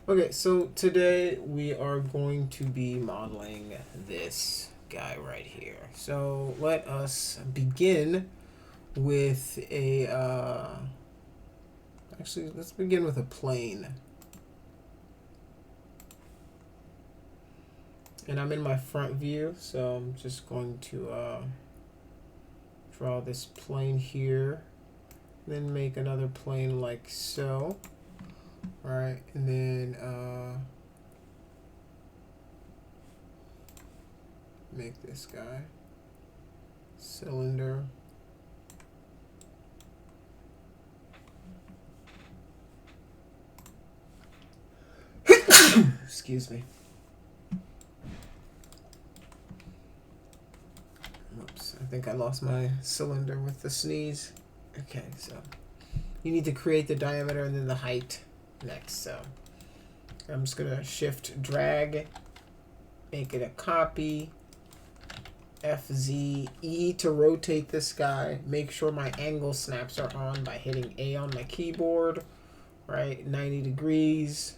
Okay, so today we are going to be modeling this guy right here. So let us begin with a, actually let's begin with a plane. And I'm in my front view, so I'm just going to draw this plane here, then make another plane like so. Alright, and then make this guy cylinder. Excuse me. Oops, I think I lost my cylinder with the sneeze. Okay, so you need to create the diameter and then the height next. So I'm just gonna shift drag, make it a copy, FZE to rotate this guy. Make sure my angle snaps are on by hitting A on my keyboard, right? 90 degrees.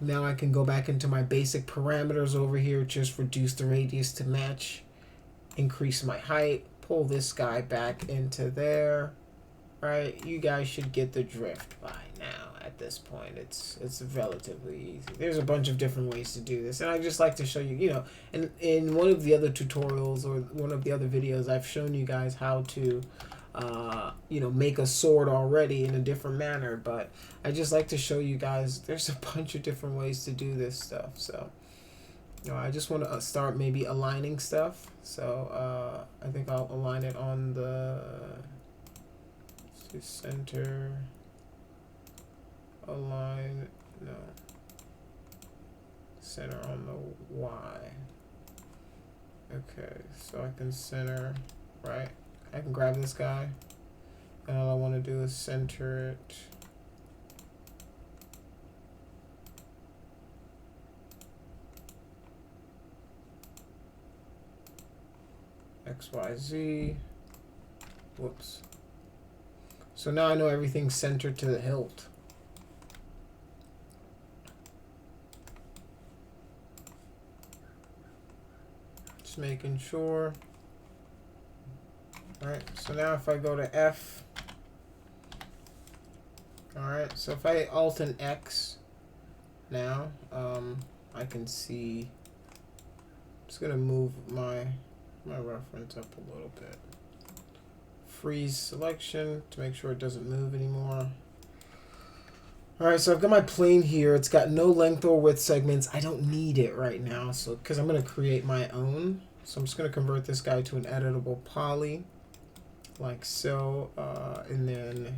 Now I can go back into my basic parameters over here, just reduce the radius to match, increase my height, pull this guy back into there, right? You guys should get the drift by now. At this point, it's relatively easy. There's a bunch of different ways to do this, and I just like to show you, and in one of the other tutorials or one of the other videos, I've shown you guys how to make a sword already in a different manner, but I just like to show you guys there's a bunch of different ways to do this stuff. So I just want to start maybe aligning stuff. So I think I'll align it on the center, align, no, center on the Y. Okay, so I can center, right? I can grab this guy, and all I want to do is center it. X, Y, Z. Whoops. So now I know everything's centered to the hilt. Just making sure. Alright, so now if I go to F, alright, so if I Alt and X now, I can see, I'm just going to move my reference up a little bit. Freeze selection to make sure it doesn't move anymore. Alright, so I've got my plane here. It's got no length or width segments. I don't need it right now, so because I'm going to create my own. So I'm just going to convert this guy to an editable poly, like so, and then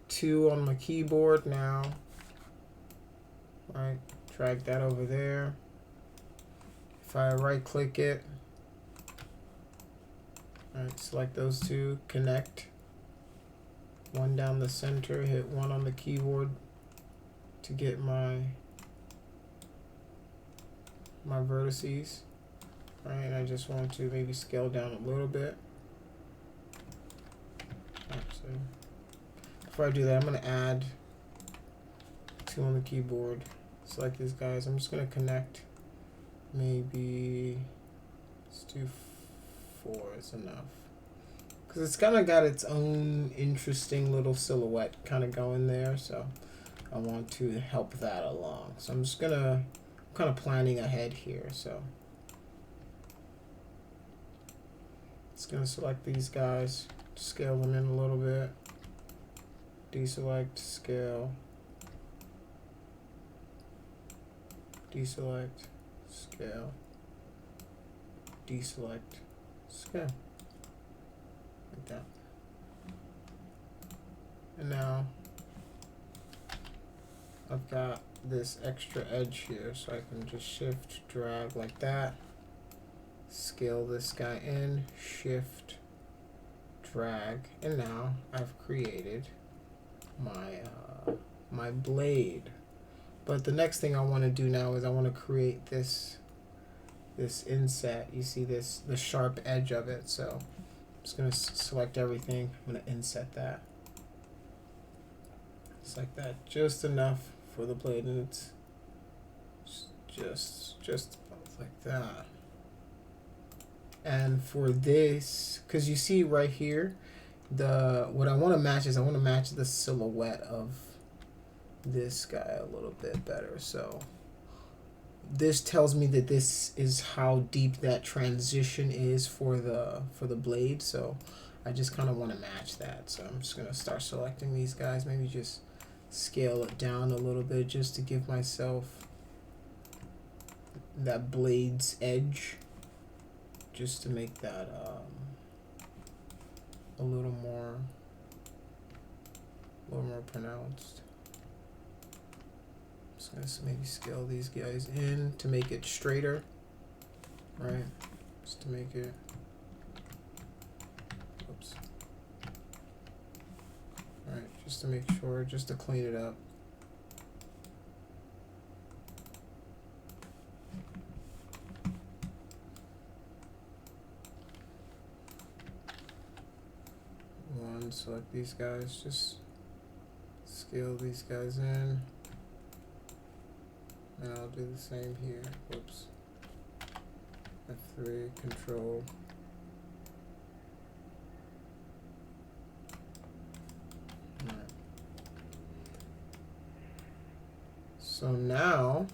2 on my keyboard now. Right, drag that over there. If I right click it, alright, select those two, connect. 1 down the center, hit 1 on the keyboard to get my vertices. Right, and I just want to maybe scale down a little bit. So before I do that, I'm going to add 2 on the keyboard. Select these guys. I'm just going to connect. Maybe let's do 4 is enough. Because it's kind of got its own interesting little silhouette kind of going there. So I want to help that along. So I'm just going to, kind of planning ahead here. So it's going to select these guys, scale them in a little bit. Deselect, scale, deselect, scale, deselect, scale, like that. And now I've got this extra edge here, so I can just shift, drag like that, scale this guy in, shift, drag, and now I've created my blade. But the next thing I want to do now is I want to create this inset. You see this, the sharp edge of it. So I'm just going to select everything. I'm going to inset that. just like that, just enough for the blade, and it's just like that. And for this, because you see right here, what I want to match is I want to match the silhouette of this guy a little bit better. So this tells me that this is how deep that transition is for the blade. So I just kind of want to match that. So I'm just going to start selecting these guys, maybe just scale it down a little bit just to give myself that blade's edge, just to make that a little more pronounced. I'm just gonna maybe scale these guys in to make it straighter, right? Just to make it, oops. All right, just to make sure, just to clean it up. Select these guys, just scale these guys in, and I'll do the same here. Whoops. F3, control. All right. So now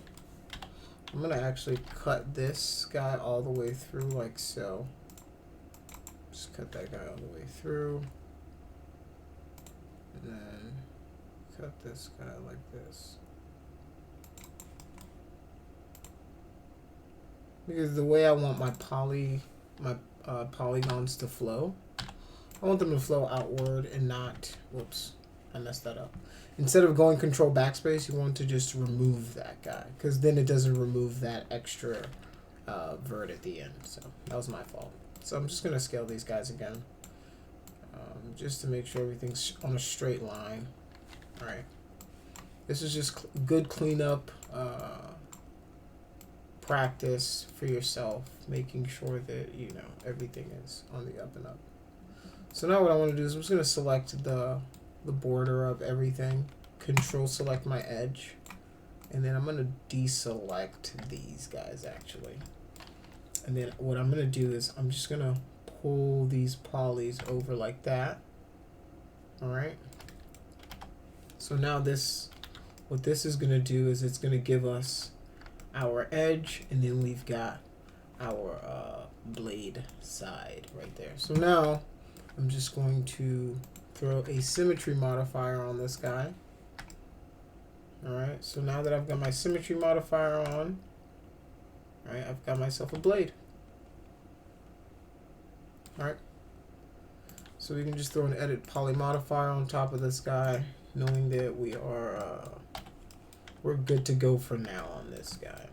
I'm gonna actually cut this guy all the way through like so. Just cut that guy all the way through. And then cut this guy like this. Because the way I want my polygons to flow, I want them to flow outward and not, whoops, I messed that up. Instead of going control backspace, you want to just remove that guy, because then it doesn't remove that extra vert at the end. So that was my fault. So I'm just going to scale these guys again. Just to make sure everything's on a straight line. All right. This is just good cleanup practice for yourself, making sure that, you know, everything is on the up and up. So now what I want to do is I'm just going to select the border of everything, control select my edge, and then I'm going to deselect these guys actually. And then what I'm going to do is I'm just going to pull these polys over like that. All right. So now what this is going to do is it's going to give us our edge, and then we've got our blade side right there. So now I'm just going to throw a symmetry modifier on this guy. All right. So now that I've got my symmetry modifier on, all right, I've got myself a blade. All right. So we can just throw an edit poly modifier on top of this guy, knowing that we're good to go for now on this guy.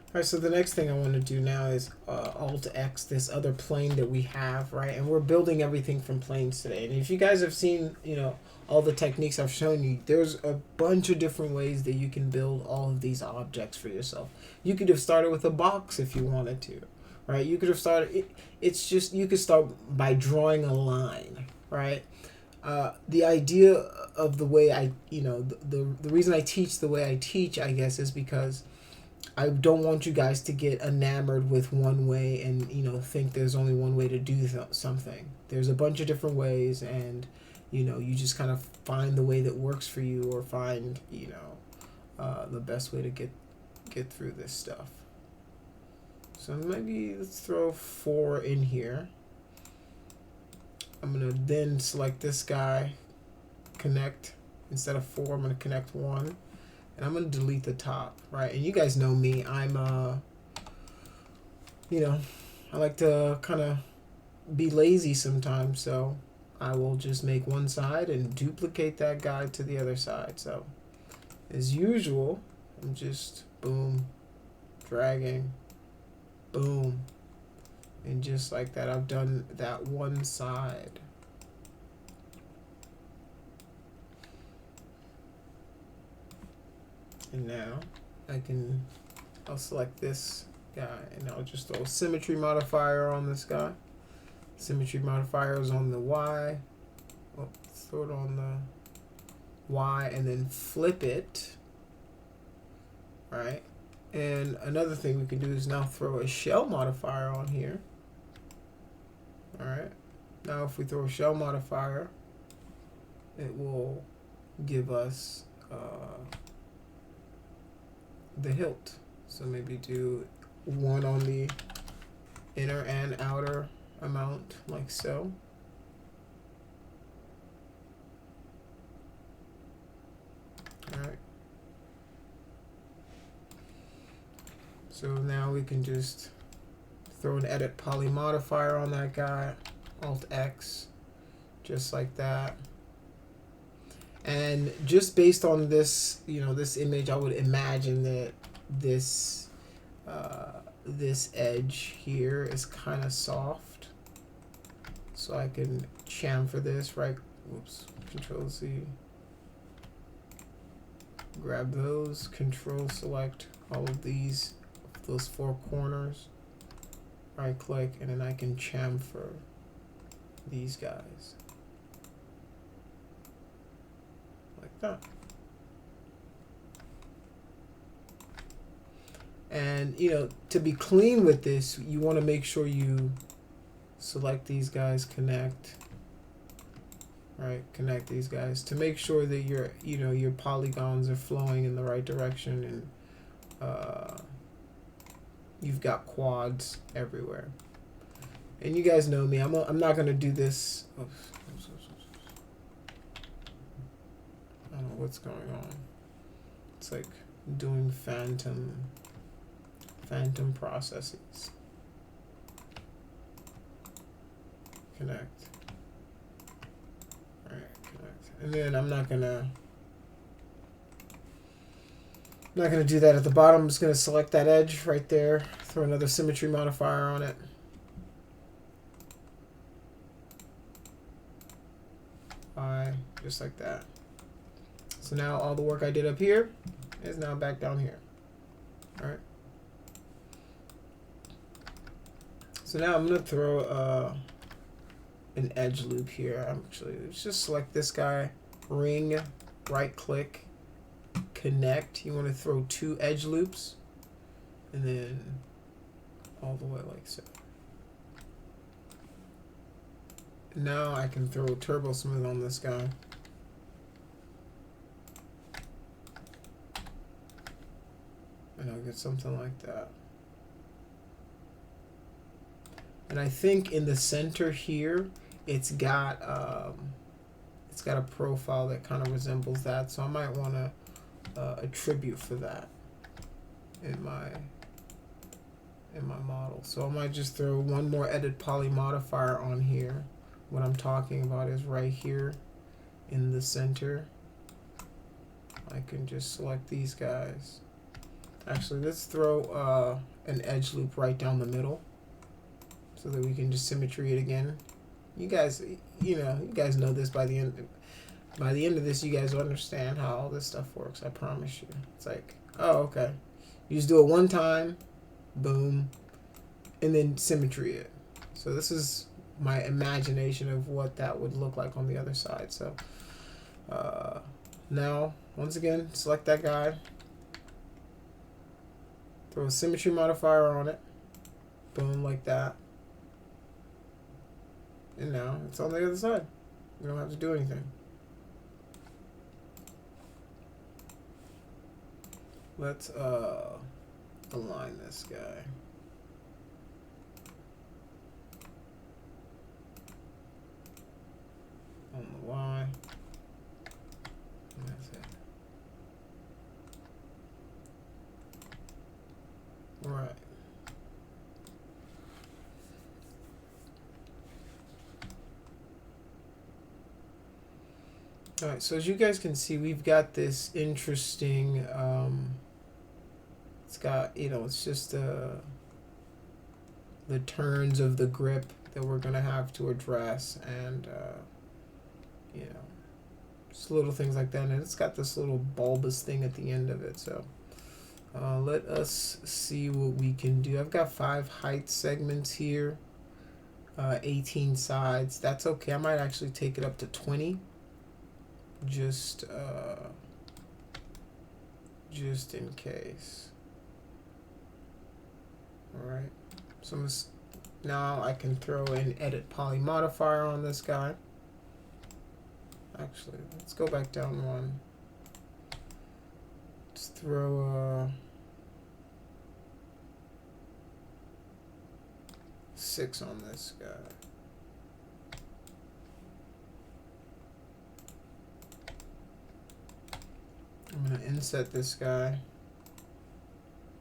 All right, so the next thing I want to do now is Alt X this other plane that we have, right? And we're building everything from planes today. And if you guys have seen, you know, all the techniques I've shown you, there's a bunch of different ways that you can build all of these objects for yourself. You could have started with a box if you wanted to. Right, you could have started. It's just you could start by drawing a line, right? The idea of the way I, you know, the reason I teach the way I teach, I guess, is because I don't want you guys to get enamored with one way and, you know, think there's only one way to do something. There's a bunch of different ways, and, you know, you just kind of find the way that works for you, or find, you know, the best way to get through this stuff. So maybe let's throw 4 in here. I'm going to then select this guy, connect. Instead of 4, I'm going to connect 1. And I'm going to delete the top, right? And you guys know me. I'm, you know, I like to kind of be lazy sometimes. So I will just make one side and duplicate that guy to the other side. So as usual, I'm just, boom, dragging. Boom. And just like that, I've done that one side. And now I'll select this guy, and I'll just throw a symmetry modifier on this guy. Symmetry modifier is on the Y. Oh, let's throw it on Y, and then flip it, right? And another thing we can do is now throw a shell modifier on here. All right. Now if we throw a shell modifier, it will give us the hilt. So maybe do 1 on the inner and outer amount, like so. All right. So now we can just throw an edit poly modifier on that guy, Alt X, just like that. And just based on this, you know, this image, I would imagine that this this edge here is kind of soft. So I can chamfer this, right? Whoops, Control Z. Grab those, Control select all of these, those 4 corners. Right click, and then I can chamfer these guys. Like that. And, you know, to be clean with this, you want to make sure you select these guys, connect. Right, connect these guys to make sure that your, you know, your polygons are flowing in the right direction, and you've got quads everywhere. And you guys know me, I'm not gonna do this. Oops. I don't know what's going on. It's like doing phantom processes. Connect. Alright, connect. And then I'm not gonna do that at the bottom. I'm just gonna select that edge right there, throw another symmetry modifier on it. Just like that. So now all the work I did up here is now back down here. All right. So now I'm gonna throw an edge loop here. Let's just select this guy, ring, right click, connect. You want to throw 2 edge loops, and then all the way like so. Now I can throw turbo smooth on this guy. And I'll get something like that. And I think in the center here, it's got a profile that kind of resembles that. So I might want to attribute for that in my model. So I might just throw one more edit poly modifier on here. What I'm talking about is right here in the center. I can just select these guys. Actually, let's throw an edge loop right down the middle so that we can just symmetry it again. You guys know this. By the end of this, you guys will understand how all this stuff works. I promise you. It's like, oh, okay. You just do it one time, boom, and then symmetry it. So this is my imagination of what that would look like on the other side. So now, once again, select that guy. Throw a symmetry modifier on it. Boom, like that. And now it's on the other side. We don't have to do anything. Let's align this guy. On the Y. And that's it. All right. All right, so as you guys can see, we've got this interesting, it's got, it's just the turns of the grip that we're going to have to address, and, just little things like that. And it's got this little bulbous thing at the end of it. So let us see what we can do. I've got 5 height segments here, 18 sides. That's okay. I might actually take it up to 20. just in case. All right, so now I can throw in Edit Poly Modifier on this guy. Actually, let's go back down one. Let's throw 6 on this guy. I'm going to inset this guy.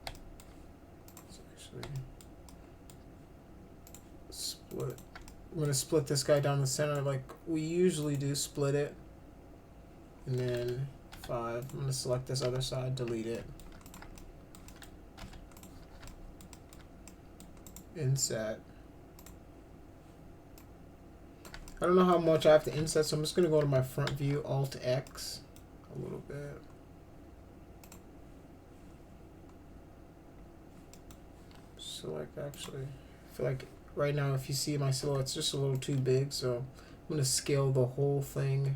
Let's actually split. I'm going to split this guy down the center like we usually do, split it. And then 5. I'm going to select this other side, delete it. Inset. I don't know how much I have to inset, so I'm just going to go to my front view, Alt X a little bit. Select, actually, I feel like right now if you see my silhouette, it's just a little too big, so I'm going to scale the whole thing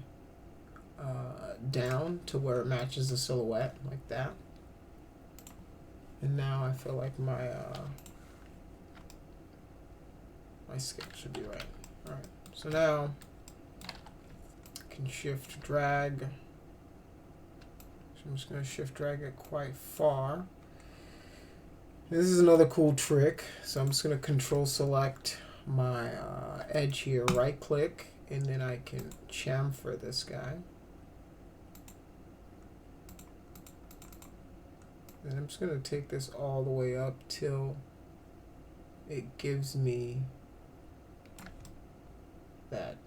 down to where it matches the silhouette, like that. And now I feel like my my scale should be right. All right, so now I can shift drag. So I'm just going to shift drag it quite far. This is another cool trick. So I'm just going to control select my edge here, right click, and then I can chamfer this guy. And I'm just going to take this all the way up till it gives me that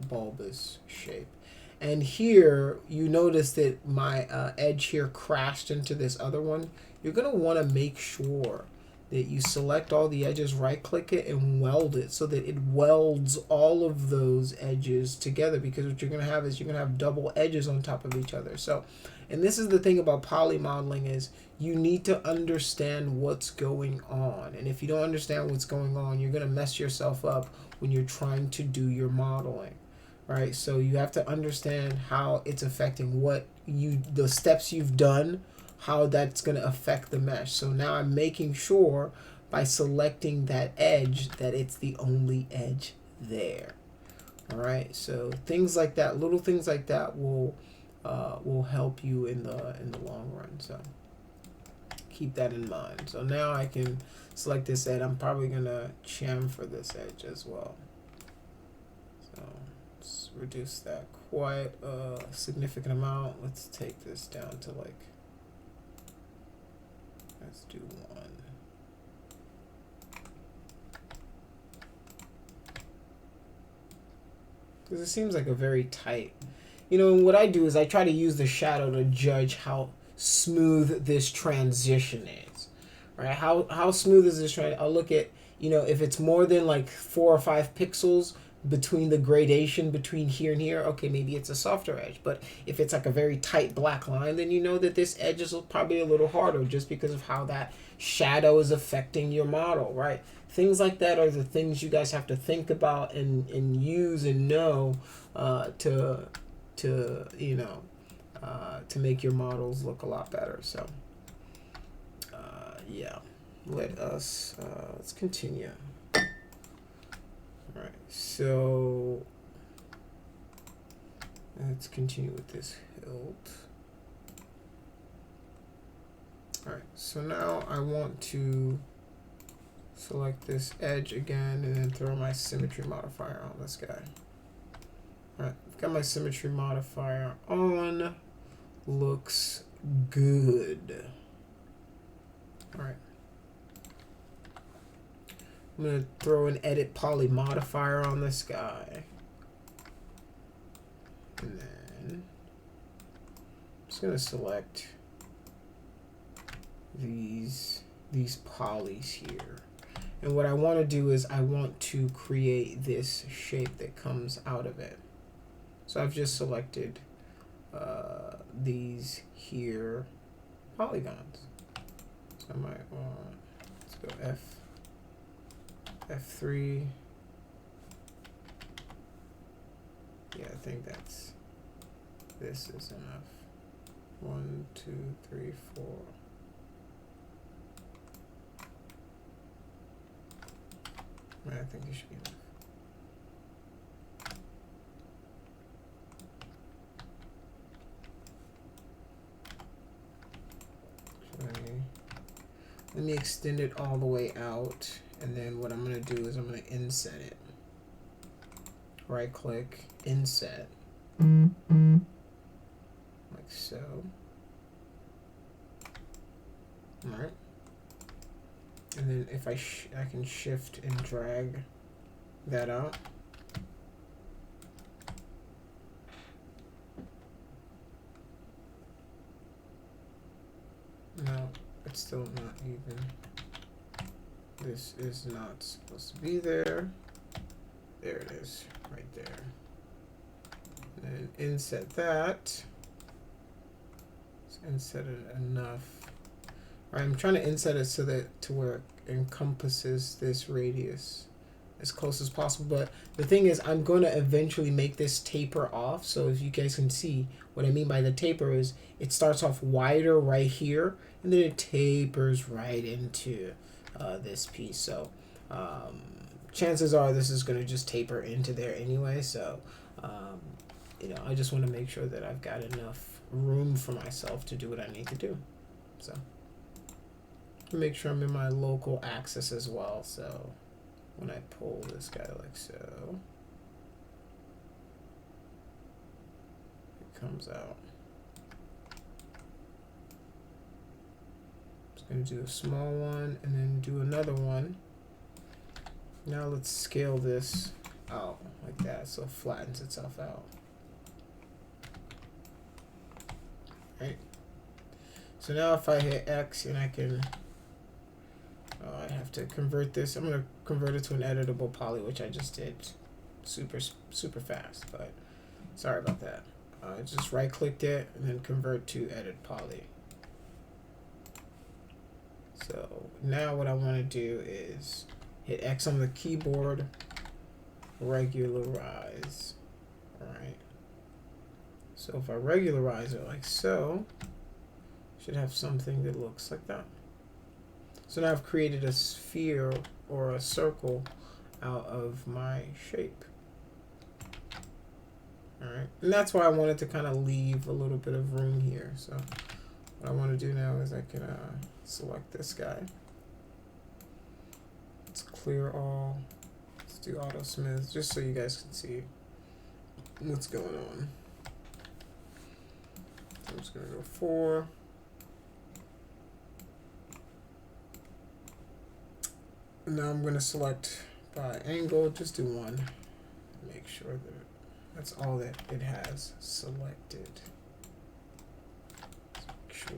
bulbous shape. And here you notice that my edge here crashed into this other one. You're going to want to make sure that you select all the edges, right click it, and weld it so that it welds all of those edges together, because what you're going to have is you're going to have double edges on top of each other. So, and this is the thing about poly modeling, is you need to understand what's going on. And if you don't understand what's going on, you're going to mess yourself up when you're trying to do your modeling. Right? So you have to understand how it's affecting the steps you've done, how that's going to affect the mesh. So now I'm making sure by selecting that edge that it's the only edge there. All right, so things like that, little things like that will help you in the long run. So keep that in mind. So now I can select this edge. I'm probably going to chamfer this edge as well. So let's reduce that quite a significant amount. Let's take this down to like, let's do 1. Because it seems like a very tight, you know, and what I do is I try to use the shadow to judge how smooth this transition is, right? How smooth is this transition? I'll look at, you know, if it's more than like 4 or 5 pixels between the gradation between here and here, okay, maybe it's a softer edge. But if it's like a very tight black line, then you know that this edge is probably a little harder just because of how that shadow is affecting your model, right? Things like that are the things you guys have to think about and use and know to you know, to make your models look a lot better. So yeah, let's continue. All right, so let's continue with this hilt. All right, so now I want to select this edge again and then throw my symmetry modifier on this guy. All right, I've got my symmetry modifier on. Looks good. All right. I'm going to throw an Edit Poly modifier on this guy. And then I'm just going to select these polys here. And what I want to do is I want to create this shape that comes out of it. So I've just selected these here polygons. So I might want, let's go F3. Yeah, I think that's this is enough. 1, 2, 3, 4. I think it should be enough. Let me extend it all the way out, and then what I'm going to do is I'm going to inset it. Right click, inset, like so. All right. And then if I can shift and drag that out. No, it's still not even. This is not supposed to be there. There it is, right there. And inset that. Let's inset it enough. All right, I'm trying to inset it so that to where it encompasses this radius as close as possible. But the thing is, I'm going to eventually make this taper off. So if you guys can see what I mean by the taper is it starts off wider right here, and then it tapers right into this piece. So chances are this is going to just taper into there anyway. So you know, I just want to make sure that I've got enough room for myself to do what I need to do. So make sure I'm in my local axis as well. So when I pull this guy like so, it comes out. Just going to do a small one and then do another one. Now let's scale this out like that so it flattens itself out. Right. So now if I hit X and I can, I have to convert this. I'm going to convert it to an editable poly, which I just did super fast, but sorry about that. I just right clicked it and then convert to edit poly. So now what I want to do is hit X on the keyboard, regularize. All right. So if I regularize it like so, should have something that looks like that. So now I've created a sphere or a circle out of my shape. All right, and that's why I wanted to kind of leave a little bit of room here. So what I want to do now is I can select this guy. Let's clear all. Let's do auto smooth just so you guys can see what's going on. So I'm just going to go 4. Now I'm going to select by angle, just do 1. Make sure that that's all that it has selected. Sure.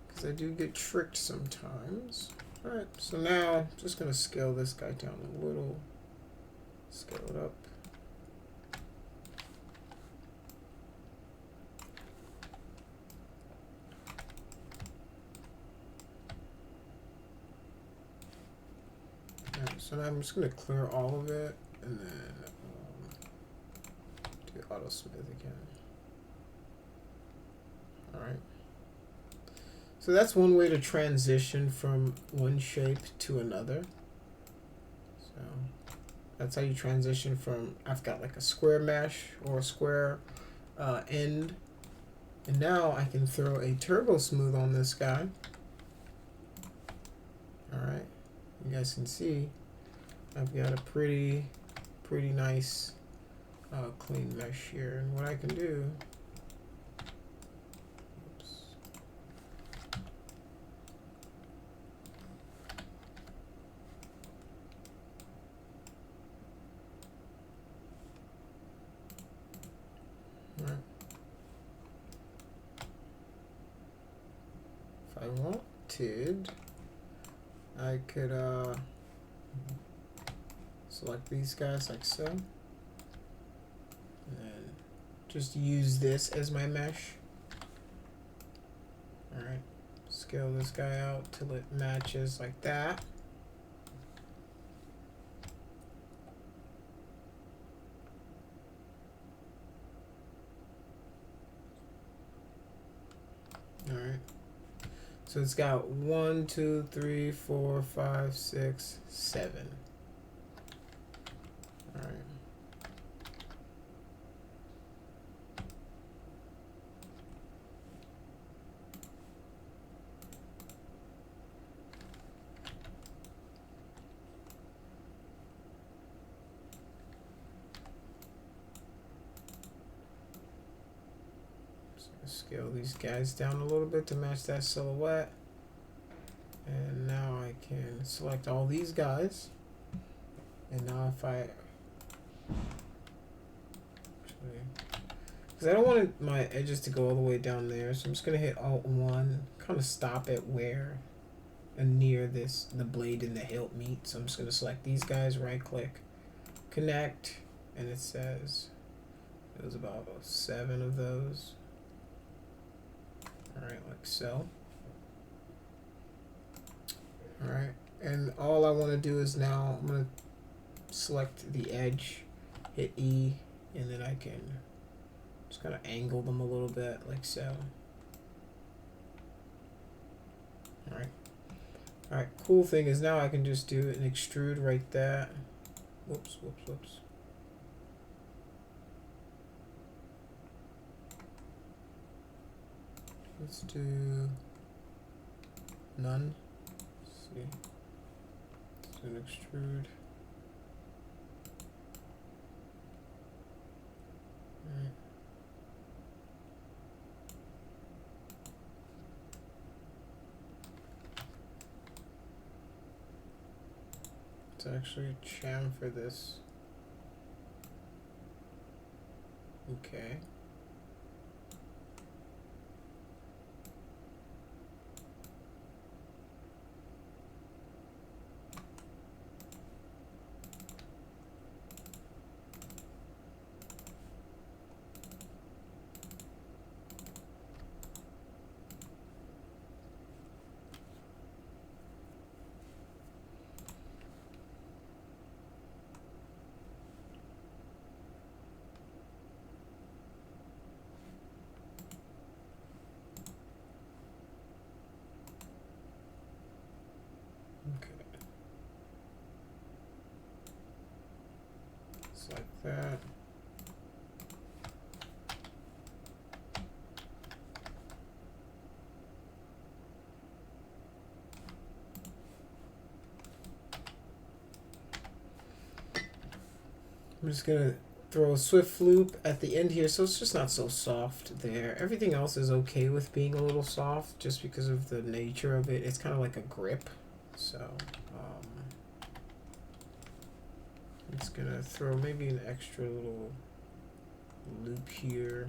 Because I do get tricked sometimes. Alright, so now I'm just going to scale this guy down a little. Scale it up. So now I'm just going to clear all of it and then do auto smooth again. Alright. So that's one way to transition from one shape to another. So that's how you transition from, I've got like a square mesh or a square end. And now I can throw a turbo smooth on this guy. Alright. You guys can see I've got a pretty nice clean mesh here, and what I can do, oops. Right. If I wanted, I could select these guys like so, and then just use this as my mesh. Alright, scale this guy out till it matches like that. So it's got 1, 2, 3, 4, 5, 6, 7. All right. Scale these guys down a little bit to match that silhouette. And now I can select all these guys. And now if I... Because I don't want my edges to go all the way down there, so I'm just going to hit Alt-1, kind of stop it where and near this, the blade and the hilt meet. So I'm just going to select these guys, right-click, connect, and it says there's about 7 of those. Alright, like so. Alright, and all I want to do is now I'm going to select the edge, hit E, and then I can just kind of angle them a little bit, like so. Alright. Alright, cool thing is now I can just do an extrude right there. Whoops, whoops, whoops. Let's do none. Let's see. Let's do an extrude. Alright. Let's actually chamfer this. Okay. Like that. I'm just gonna throw a swift loop at the end here, so it's just not so soft there. Everything else is okay with being a little soft just because of the nature of it. It's kind of like a grip, so it's gonna throw maybe an extra little loop here.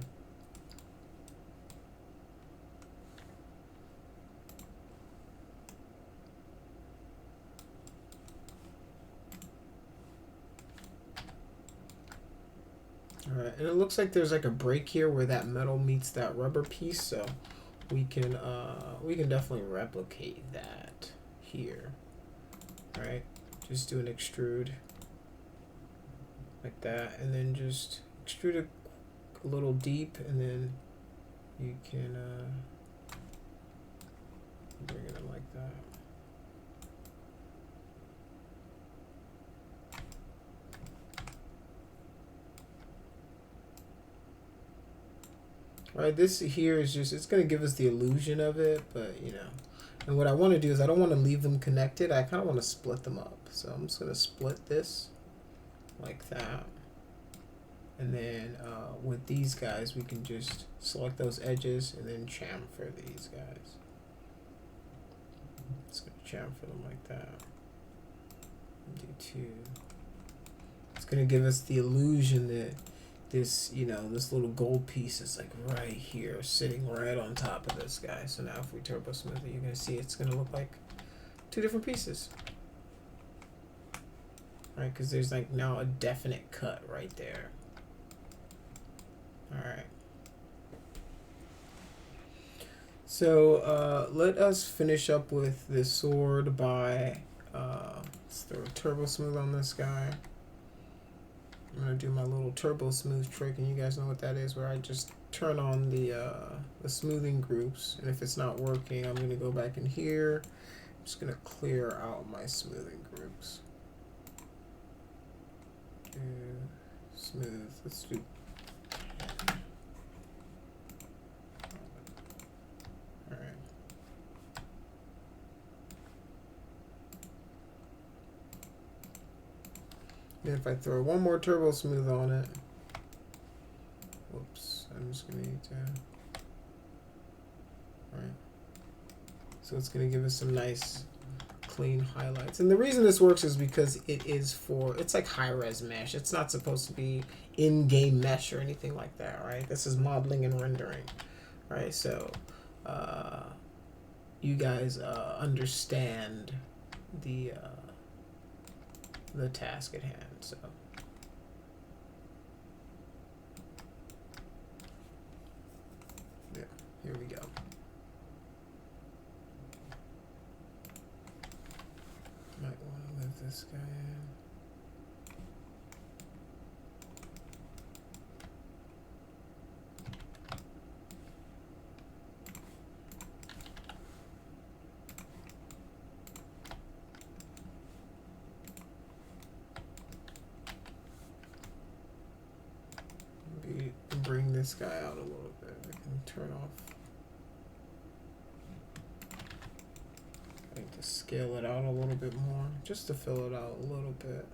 Alright, and it looks like there's like a break here where that metal meets that rubber piece, so we can definitely replicate that here. Alright, just do an extrude like that, and then just extrude it a little deep, and then you can bring it in like that. Right, this here is just, it's going to give us the illusion of it, but you know. And what I want to do is I don't want to leave them connected. I kind of want to split them up. So I'm just going to split this like that. And then with these guys, we can just select those edges and then chamfer these guys. It's going to chamfer them like that. Do 2. It's going to give us the illusion that this, you know, this little gold piece is like right here, sitting right on top of this guy. So now if we turbo smooth it, you're going to see it's going to look like 2 different pieces. Right, because there's like now a definite cut right there. Alright. So let us finish up with this sword by, let's throw a turbo smooth on this guy. I'm gonna do my little turbo smooth trick, and you guys know what that is, where I just turn on the smoothing groups, and if it's not working, I'm gonna go back in here. I'm just gonna clear out my smoothing groups. Do smooth. Let's do. All right. And if I throw one more turbo smooth on it, whoops, I'm just gonna need to. All right. So it's gonna give us some nice clean highlights. And the reason this works is because it's like high-res mesh. It's not supposed to be in-game mesh or anything like that, right? This is modeling and rendering, right? So you guys understand the task at hand. So yeah, here we go. Might want to move this guy in. Maybe bring this guy out a little bit. I can turn off. I need to scale it out a little bit more, just to fill it out a little bit.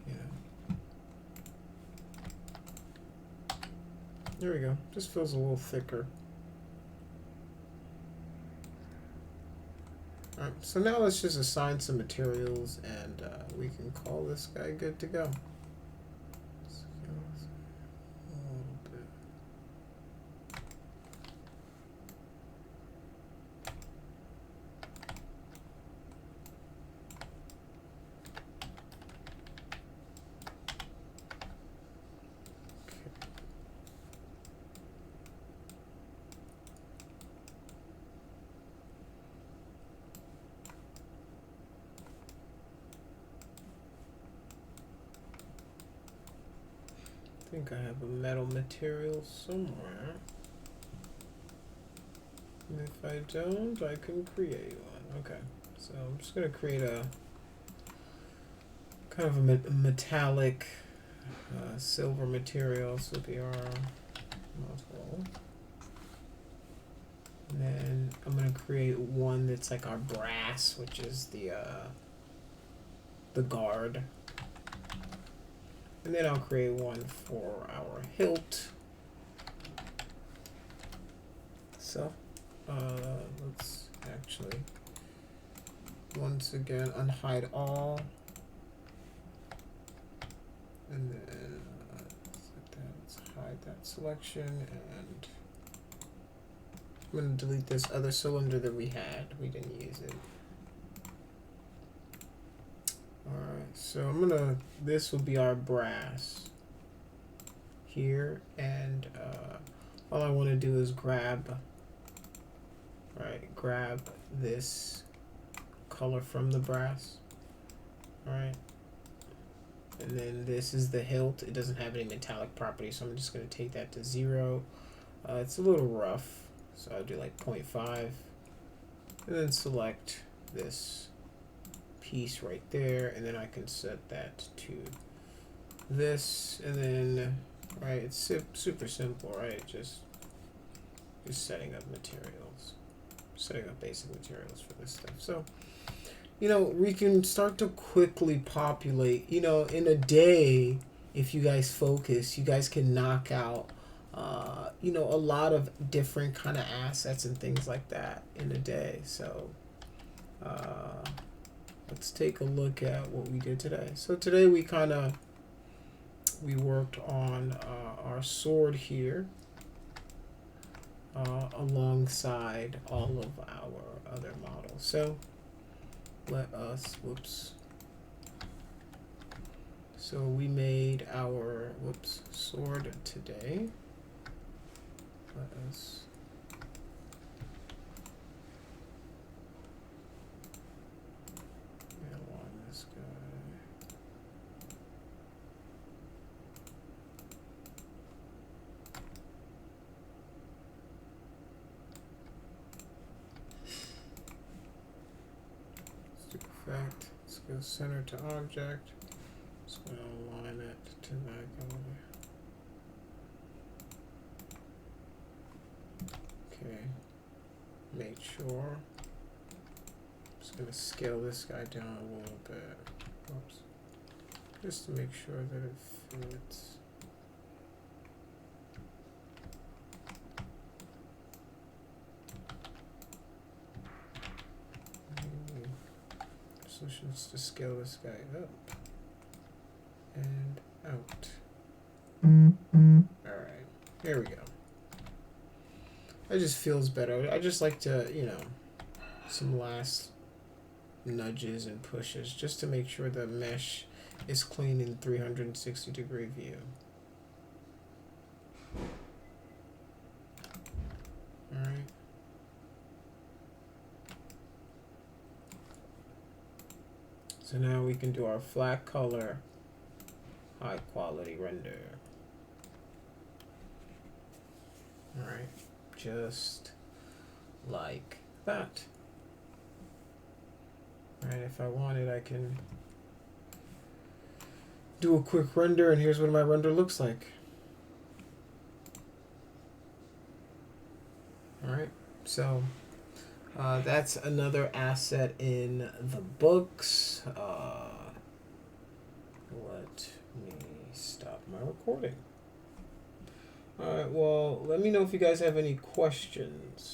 You know. There we go. Just feels a little thicker. Alright, so now let's just assign some materials, and we can call this guy good to go. I think I have a metal material somewhere. And if I don't, I can create one. Okay, so I'm just going to create a kind of a metallic silver material. So it'll be our model. And then I'm going to create one that's like our brass, which is the guard. And then I'll create one for our hilt. So let's actually once again unhide all. And then let's hide that selection, and I'm going to delete this other cylinder that we had. We didn't use it. Alright, so this will be our brass here, and all I want to do is grab this color from the brass, alright, and then this is the hilt. It doesn't have any metallic properties, so I'm just going to take that to 0. It's a little rough, so I'll do like 0.5, and then select this piece right there, and then I can set that to this, and then right, it's super simple, right? Just setting up materials, setting up basic materials for this stuff. So you know, we can start to quickly populate, you know, in a day. If you guys focus, you guys can knock out you know, a lot of different kind of assets and things like that in a day. So let's take a look at what we did today. So today we worked on our sword here alongside all of our other models. So let us, so we made our, sword today. Let us align this guy. the center to object. Just going to align it to that color. Okay. Make sure. Just going to scale this guy down a little bit. Oops. Just to make sure that it fits. Solution is to scale this guy up and out. Alright, here we go. It just feels better. I just like to, you know, some last nudges and pushes just to make sure the mesh is clean in 360-degree view. Alright. So now we can do our flat color, high quality render. Alright, just like that. Alright, if I wanted, I can do a quick render, and here's what my render looks like. Alright, so that's another asset in the books. Let me stop my recording. Alright, well, let me know if you guys have any questions.